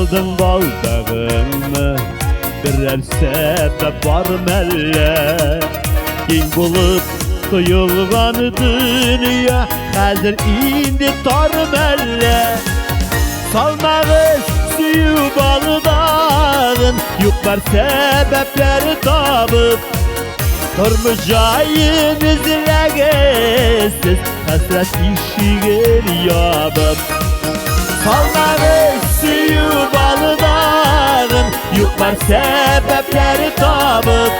aldın baldağını, birer sebep var məlle. Keng bulup duyulğan dünya, hazır indi tar məlle. Salmağız suyu bağdağın, yuklar sebepleri tabıp, durmayacağın izlegesiz, hasret işiğir yapıp. Salmağız suyu bağdağın, yuklar sebepleri tabıp,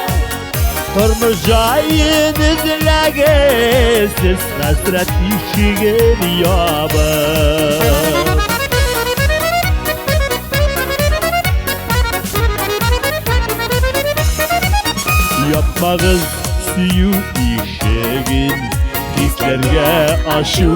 durmayacağın izlegesiz, hasret işiğir yapıp. Yapmağız suyu işegin, hislerge aşı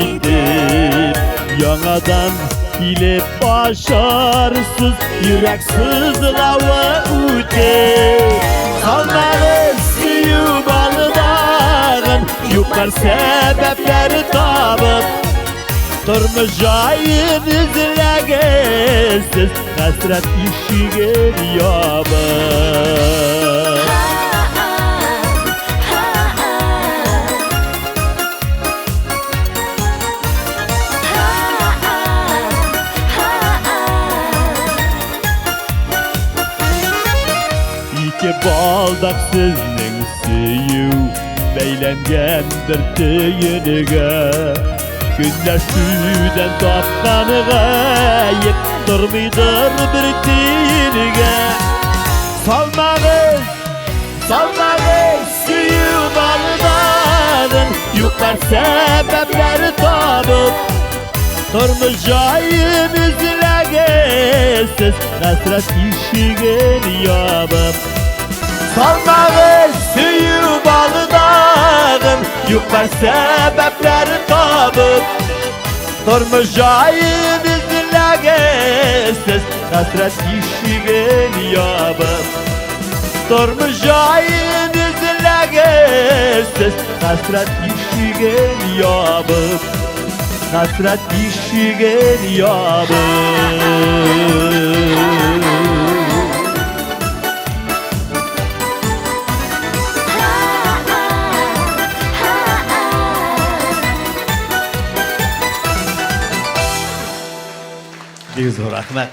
idip, yanadan ile başarısız, yürek sızlava üdip. Salmağız suyu bağdağın, yuklar sebepleri tabıp, durmayacağın izlegesiz, hasret işiğir yapıp. İki baldaq sizning suyu, beylengen bir tüyünüge. Günler süden tapqanıga, yet durmuydur bir tüyünüge. Salmağız suyu bağdağın, yuklar sebepleri tabıp, durmayacağın izlegesiz, hasret işiğir yapıp. Salmağız suyu bağdağın, yuklar sebepleri tabıp, durmayacağın izlegesiz, hasret işiğir yapıp. Durmayacağın izlegesiz, hasret işiğir yapıp. Hasret işiğir yapıp. Rahmet.